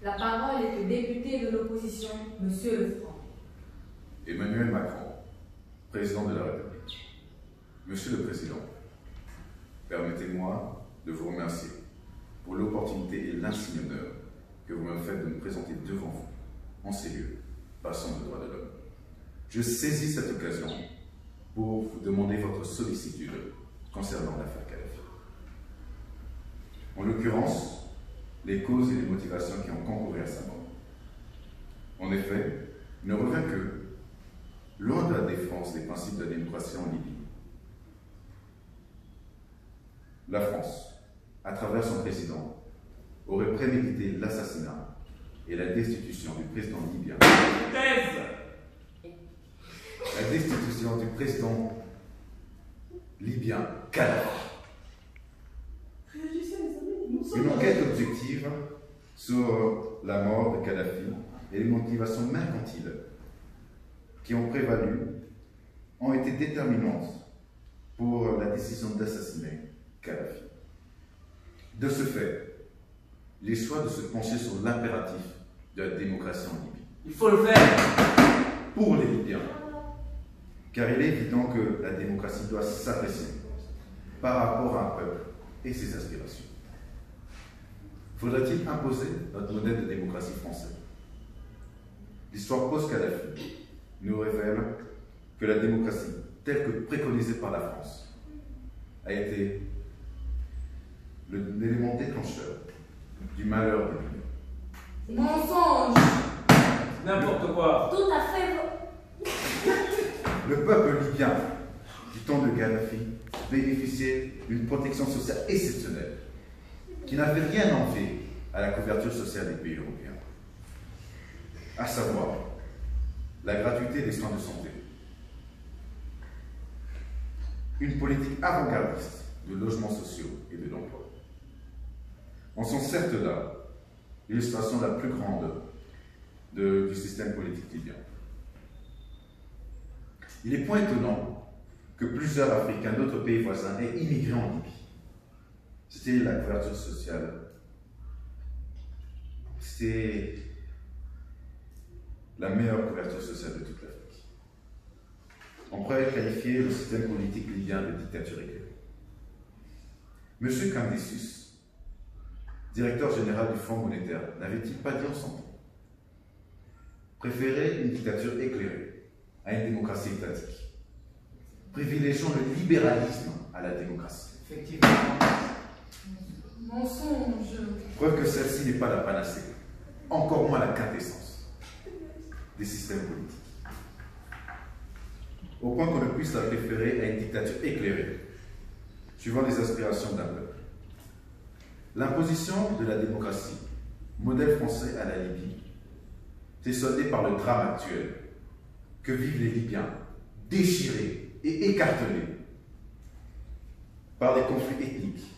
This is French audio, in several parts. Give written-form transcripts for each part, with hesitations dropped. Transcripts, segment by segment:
La parole est au député de l'opposition, Monsieur Lefranc. Emmanuel Macron, président de la République. Monsieur le Président, permettez-moi de vous remercier pour l'opportunité et l'insigne honneur que vous me faites de me présenter devant vous, en ces lieux, passant de droits de l'homme. Je saisis cette occasion pour vous demander votre sollicitude concernant l'affaire Kadhafi. En l'occurrence, les causes et les motivations qui ont concouru à sa mort. En effet, il ne revient que, loin de la défense des principes de la démocratie en Libye, la France, à travers son président, aurait prémédité l'assassinat et la destitution du président libyen. La destitution du président libyen Kadhafi. Une enquête objective sur la mort de Kadhafi et les motivations mercantiles qui ont prévalu ont été déterminantes pour la décision d'assassiner Kadhafi. De ce fait, les choix de se pencher sur l'impératif de la démocratie en Libye. Il faut le faire Pour les Libyens. Car il est évident que la démocratie doit s'apprécier par rapport à un peuple et ses aspirations. Faudrait-il imposer notre modèle de démocratie français? L'histoire post-Kadhafi nous révèle que la démocratie, telle que préconisée par la France, a été l'élément déclencheur du malheur des Libyens. Mensonge! N'importe quoi. Tout à fait. Le peuple libyen, du temps de Kadhafi, bénéficiait d'une protection sociale exceptionnelle, qui n'avait rien envié à la couverture sociale des pays européens, à savoir la gratuité des soins de santé, une politique avant-gardiste de logements sociaux et de l'emploi. En sont certes là l'illustration la plus grande du système politique libyen. Il est point étonnant que plusieurs Africains d'autres pays voisins aient immigré en Libye. C'était la couverture sociale. C'était la meilleure couverture sociale de toute l'Afrique. On pourrait qualifier le système politique libyen de dictature éclairée. M. Kandisius, directeur général du Fonds monétaire, n'avait-il pas dit en son temps préférer une dictature éclairée à une démocratie étatique, privilégiant le libéralisme à la démocratie? Effectivement. Mensonge. Preuve que celle-ci n'est pas la panacée, encore moins la quintessence des systèmes politiques. Au point qu'on ne puisse la préférer à une dictature éclairée, suivant les aspirations d'un peuple. L'imposition de la démocratie, modèle français à la Libye, s'est soldée par le drame actuel que vivent les Libyens, déchirés et écartelés par des conflits ethniques,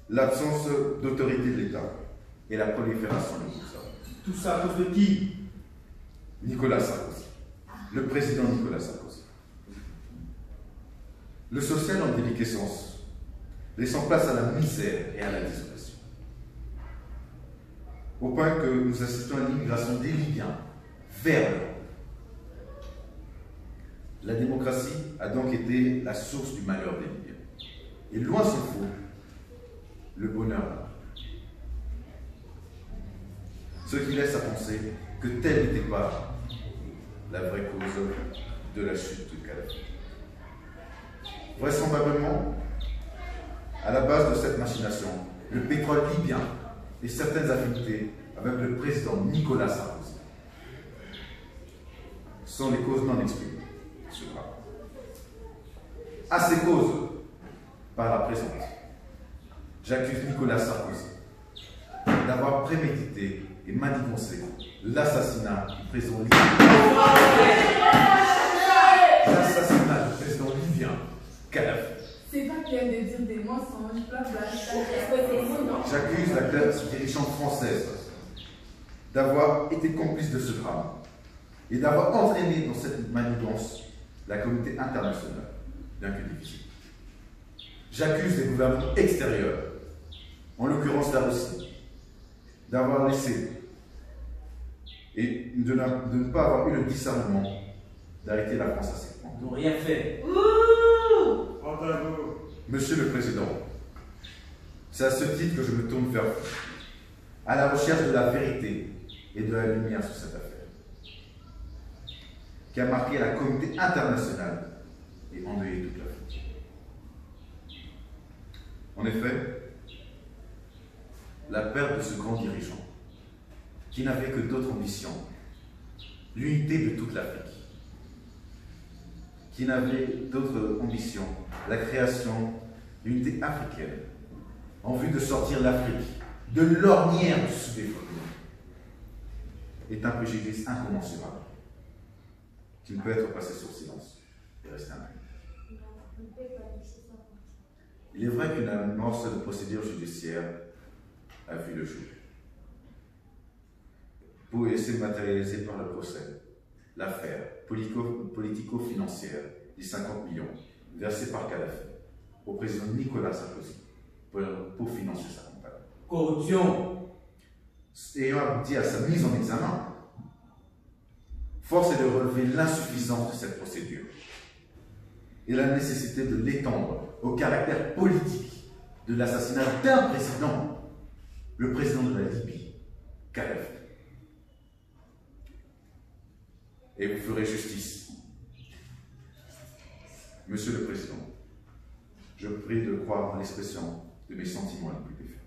l'absence d'autorité de l'État et la prolifération de coups. Tout ça à cause de qui? Nicolas Sarkozy, le président Nicolas Sarkozy. Le social en déliquescence, laissant place à la misère et à la désolation. Au point que nous assistons à l'immigration des Libyens vers l'Europe. La démocratie a donc été la source du malheur des Libyens. Et loin s'en faut, le bonheur. Ce qui laisse à penser que telle n'était pas la vraie cause de la chute de Kadhafi. Vraisemblablement, à la base de cette machination, le pétrole libyen et certaines affinités avec le président Nicolas Sarkozy sont les causes non exprimées. À ces causes, par la présente, j'accuse Nicolas Sarkozy d'avoir prémédité et manigancé l'assassinat du président libyen. L'assassinat du président libyen, Kadhafi. C'est pas qu'il y a de dire des mensonges, bla bla. J'accuse la classe dirigeante française d'avoir été complice de ce drame et d'avoir entraîné dans cette manigance la communauté internationale, bien que difficile. J'accuse les gouvernements extérieurs, en l'occurrence la Russie, d'avoir laissé et de ne pas avoir eu le discernement d'arrêter la France à ses points. Ils n'ont rien fait. Monsieur le Président, c'est à ce titre que je me tourne vers vous, à la recherche de la vérité et de la lumière sur cette affaire, qui a marqué la communauté internationale et endeuillé toute l'Afrique. En effet, la perte de ce grand dirigeant, qui n'avait que d'autres ambitions, l'unité de toute l'Afrique, qui n'avait d'autres ambitions, la création d'une unité africaine, en vue de sortir l'Afrique de l'ornière du sous-développement, est un préjudice incommensurable, qui ne peut être passé sur silence et rester impuni. Il est vrai qu'une amorce de procédure judiciaire a vu le jour, pour essayer de matérialiser par le procès l'affaire politico-financière des 50 millions versés par Kadhafi au président Nicolas Sarkozy pour financer sa campagne. Corruption. Ayant abouti à sa mise en examen, force est de relever l'insuffisance de cette procédure et la nécessité de l'étendre au caractère politique de l'assassinat d'un président, le président de la Libye, Kadhafi. Et vous ferez justice. Monsieur le Président, je vous prie de croire en l'expression de mes sentiments les plus défaits.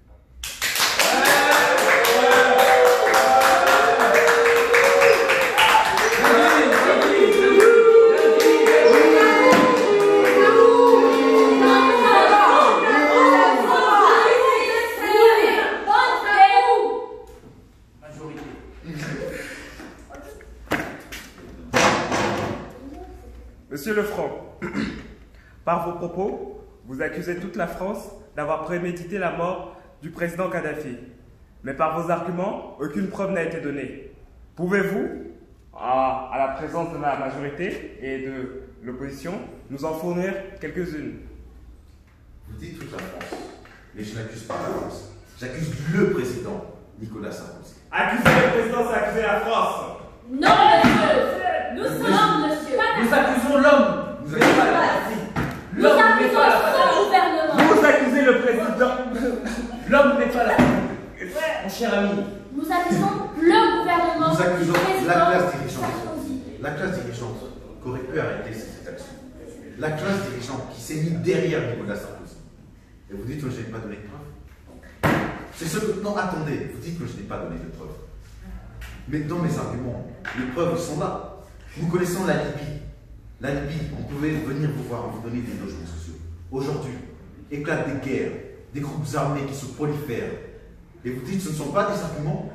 Monsieur Lefranc, par vos propos, vous accusez toute la France d'avoir prémédité la mort du président Kadhafi. Mais par vos arguments, aucune preuve n'a été donnée. Pouvez-vous, à la présence de la majorité et de l'opposition, nous en fournir quelques-unes? Vous dites toute la France, mais je n'accuse pas la France. J'accuse le président Nicolas Sarkozy. Accuser le président, c'est accuser la France. Non, monsieur. Nous sommes, monsieur. Nous accusons l'homme. Vous Mais pas la patrie. Nous L'homme n'est pas la accusons patrie. son gouvernement. Vous accusez le président. L'homme n'est pas la patrie. Mon cher ami. Nous accusons le gouvernement. Nous accusons du président la classe dirigeante. Sarkozy. La classe dirigeante qui aurait pu arrêter cette action. La classe dirigeante qui s'est mise derrière Nicolas Sarkozy. Et vous dites que je n'ai pas donné de preuves. C'est ce que... Non, attendez, vous dites que je n'ai pas donné de preuves. Mais dans mes arguments, les preuves sont là. Nous connaissons la Libye. La Libye, on pouvait venir vous voir, vous donner des logements sociaux. Aujourd'hui, éclatent des guerres, des groupes armés qui se prolifèrent. Et vous dites que ce ne sont pas des arguments.